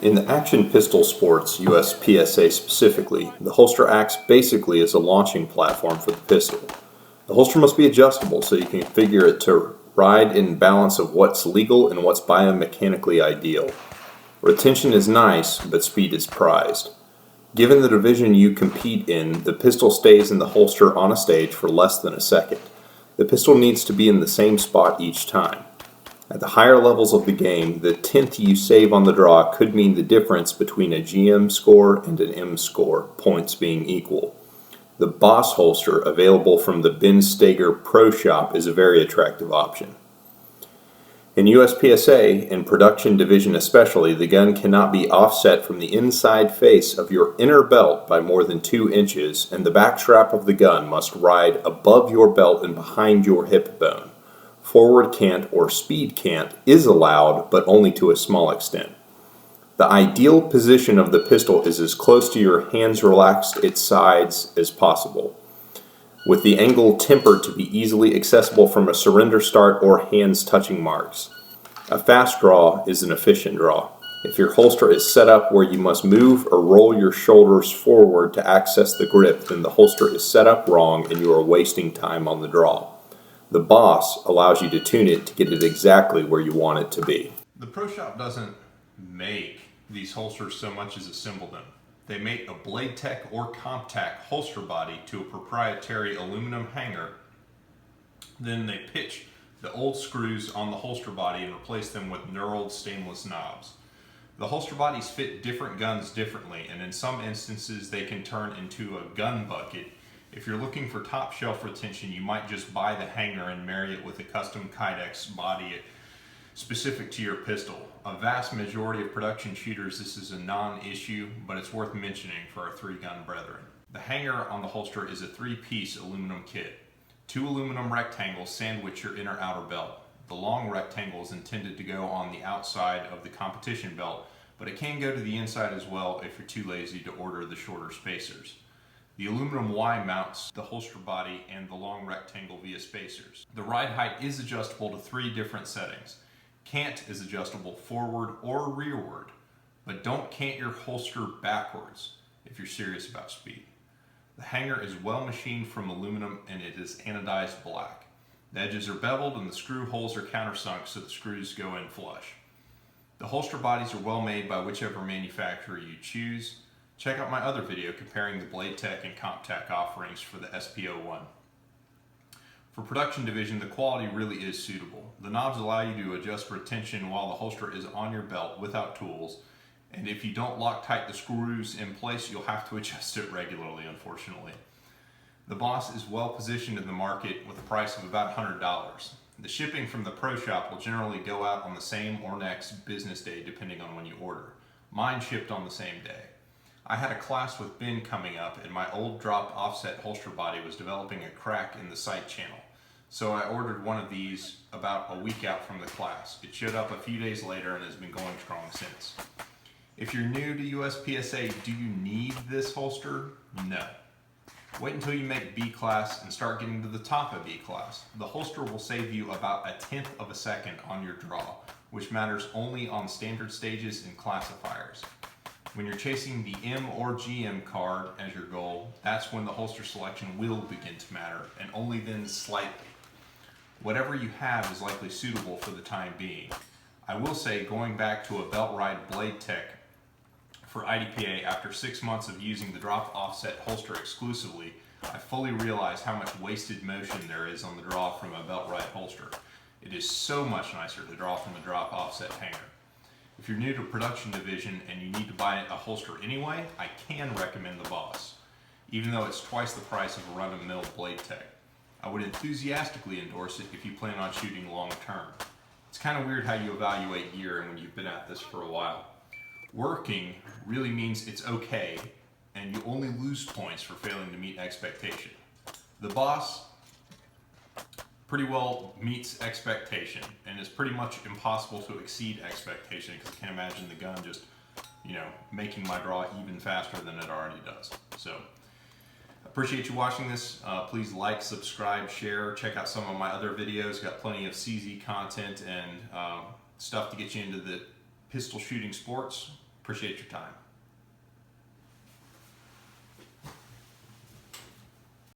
In the action pistol sports, USPSA specifically, the holster acts basically as a launching platform for the pistol. The holster must be adjustable so you can configure it to ride in balance of what's legal and what's biomechanically ideal. Retention is nice, but speed is prized. Given the division you compete in, the pistol stays in the holster on a stage for less than a second. The pistol needs to be in the same spot each time. At the higher levels of the game, the tenth you save on the draw could mean the difference between a GM score and an M score, points being equal. The Boss holster, available from the Stoeger Pro Shop, is a very attractive option. In USPSA, and production division especially, the gun cannot be offset from the inside face of your inner belt by more than 2 inches, and the back strap of the gun must ride above your belt and behind your hip bone. Forward cant or speed cant is allowed, but only to a small extent. The ideal position of the pistol is as close to your hands relaxed its sides as possible, with the angle tempered to be easily accessible from a surrender start or hands touching marks. A fast draw is an efficient draw. If your holster is set up where you must move or roll your shoulders forward to access the grip, then the holster is set up wrong and you are wasting time on the draw. The Boss allows you to tune it to get it exactly where you want it to be. The Pro Shop doesn't make these holsters so much as assemble them. They make a Blade Tech or CompTac holster body to a proprietary aluminum hanger. Then they pitch the old screws on the holster body and replace them with knurled stainless knobs. The holster bodies fit different guns differently, and in some instances they can turn into a gun bucket. If you're looking for top shelf retention, you might just buy the hanger and marry it with a custom kydex body specific to your pistol. A vast majority of production shooters, this is a non-issue, but it's worth mentioning for our 3-gun brethren. The hanger on the holster is a 3-piece aluminum kit. 2 aluminum rectangles sandwich your inner outer belt. The long rectangle is intended to go on the outside of the competition belt, but it can go to the inside as well if you're too lazy to order the shorter spacers. The aluminum Y mounts the holster body and the long rectangle via spacers. The ride height is adjustable to 3 different settings. Cant is adjustable forward or rearward, but don't cant your holster backwards if you're serious about speed. The hanger is well machined from aluminum and it is anodized black. The edges are beveled and the screw holes are countersunk so the screws go in flush. The holster bodies are well made by whichever manufacturer you choose. Check out my other video comparing the Blade Tech and CompTac offerings for the SP01. For production division, the quality really is suitable. The knobs allow you to adjust retention while the holster is on your belt without tools, and if you don't lock tight the screws in place, you'll have to adjust it regularly, unfortunately. The Boss is well positioned in the market with a price of about $100. The shipping from the Pro Shop will generally go out on the same or next business day depending on when you order. Mine shipped on the same day. I had a class with Ben coming up and my old drop offset holster body was developing a crack in the sight channel. So I ordered one of these about a week out from the class. It showed up a few days later and has been going strong since. If you're new to USPSA, do you need this holster? No. Wait until you make B class and start getting to the top of B class. The holster will save you about 1/10 of a second on your draw, which matters only on standard stages and classifiers. When you're chasing the M or GM card as your goal, that's when the holster selection will begin to matter, and only then slightly. Whatever you have is likely suitable for the time being. I will say, going back to a belt ride Blade Tech for IDPA after 6 months of using the drop offset holster exclusively, I fully realized how much wasted motion there is on the draw from a belt ride holster. It is so much nicer to draw from a drop offset hanger. If you're new to production division and you need to buy a holster anyway, I can recommend the Boss, even though it's twice the price of a run-of-the-mill Blade Tech. I would enthusiastically endorse it if you plan on shooting long term. It's kind of weird how you evaluate gear when you've been at this for a while. Working really means it's okay, and you only lose points for failing to meet expectation. The Boss pretty well meets expectation, and it's pretty much impossible to exceed expectation because I can't imagine the gun just, making my draw even faster than it already does. So, appreciate you watching this. Please like, subscribe, share, check out some of my other videos. Got plenty of CZ content and stuff to get you into the pistol shooting sports. Appreciate your time.